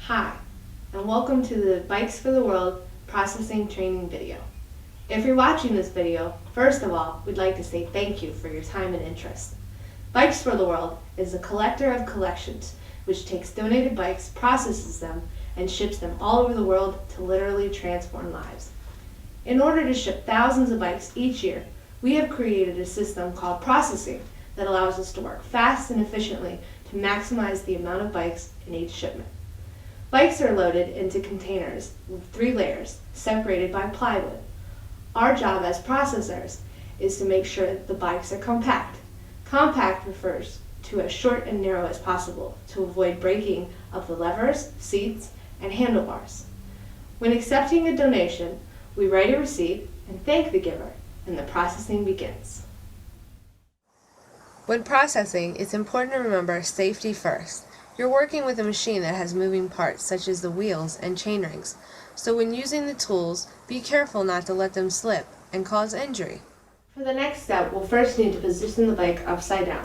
Hi, and welcome to the Bikes for the World processing training video. If you're watching this video, first of all, we'd like to say thank you for your time and interest. Bikes for the World is a collector of collections which takes donated bikes, processes them, and ships them all over the world to literally transform lives. In order to ship thousands of bikes each year, we have created a system called processing that allows us to work fast and efficiently to maximize the amount of bikes in each shipment. Bikes are loaded into containers with 3 layers, separated by plywood. Our job as processors is to make sure that the bikes are compact. Compact refers to as short and narrow as possible to avoid breaking of the levers, seats, and handlebars. When accepting a donation, we write a receipt and thank the giver, and the processing begins. When processing, it's important to remember safety first. You're working with a machine that has moving parts such as the wheels and chain rings, so when using the tools, be careful not to let them slip and cause injury. For the next step, we'll first need to position the bike upside down.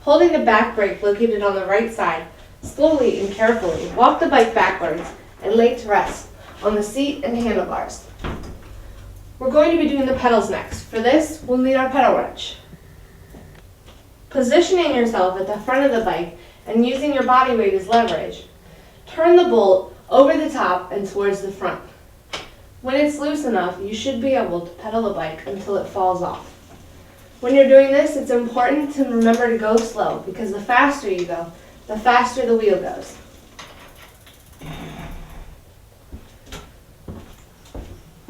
Holding the back brake located on the right side, slowly and carefully walk the bike backwards and lay to rest on the seat and handlebars. We're going to be doing the pedals next. For this, we'll need our pedal wrench. Positioning yourself at the front of the bike and using your body weight as leverage, turn the bolt over the top and towards the front. When it's loose enough, you should be able to pedal the bike until it falls off. When you're doing this, it's important to remember to go slow, because the faster you go, the faster the wheel goes.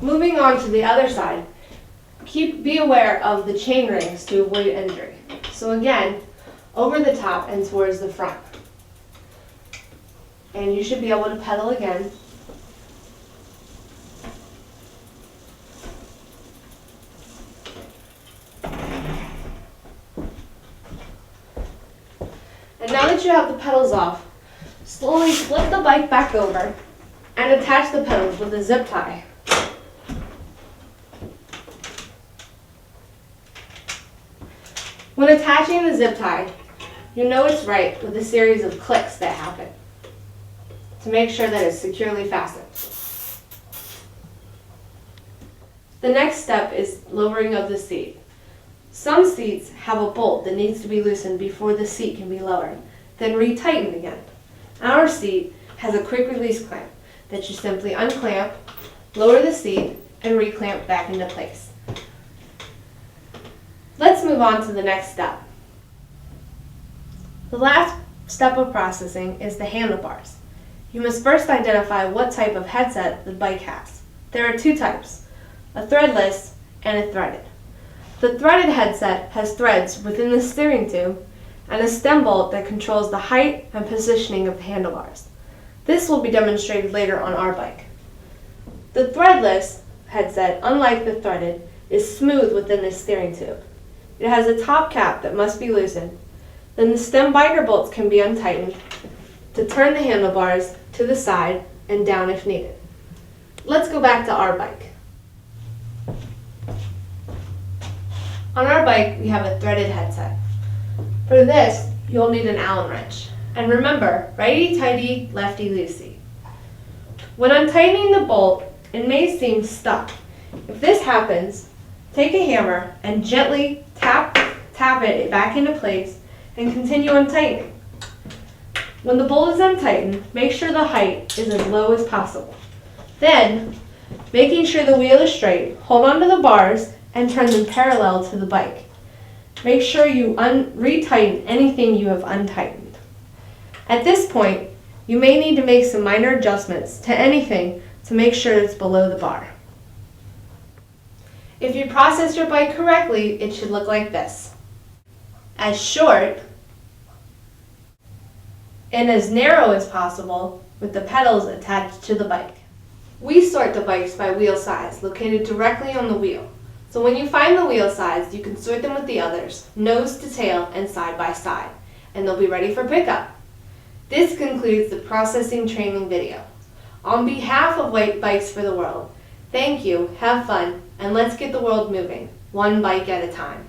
Moving on to the other side, be aware of the chain rings to avoid injury. So again, over the top and towards the front. And you should be able to pedal again. And now that you have the pedals off, slowly flip the bike back over and attach the pedals with a zip tie. When attaching the zip tie, you know it's right with a series of clicks that happen to make sure that it's securely fastened. The next step is lowering of the seat. Some seats have a bolt that needs to be loosened before the seat can be lowered, then retightened again. Our seat has a quick release clamp that you simply unclamp, lower the seat, and reclamp back into place. Let's move on to the next step. The last step of processing is the handlebars. You must first identify what type of headset the bike has. There are 2 types, a threadless and a threaded. The threaded headset has threads within the steering tube and a stem bolt that controls the height and positioning of the handlebars. This will be demonstrated later on our bike. The threadless headset, unlike the threaded, is smooth within the steering tube. It has a top cap that must be loosened. Then the stem binder bolts can be untightened to turn the handlebars to the side and down if needed. Let's go back to our bike. On our bike, we have a threaded headset. For this, you'll need an Allen wrench. And remember, righty-tighty, lefty-loosey. When untightening the bolt, it may seem stuck. If this happens, take a hammer and gently tap it back into place and continue untightening. When the bolt is untightened, make sure the height is as low as possible. Then, making sure the wheel is straight, hold onto the bars and turn them parallel to the bike. Make sure you retighten anything you have untightened. At this point, you may need to make some minor adjustments to anything to make sure it's below the bar. If you process your bike correctly, it should look like this. As short and as narrow as possible with the pedals attached to the bike. We sort the bikes by wheel size, located directly on the wheel. So when you find the wheel size, you can sort them with the others, nose to tail and side by side, and they'll be ready for pickup. This concludes the processing training video. On behalf of White Bikes for the World, thank you, have fun, and let's get the world moving, one bike at a time.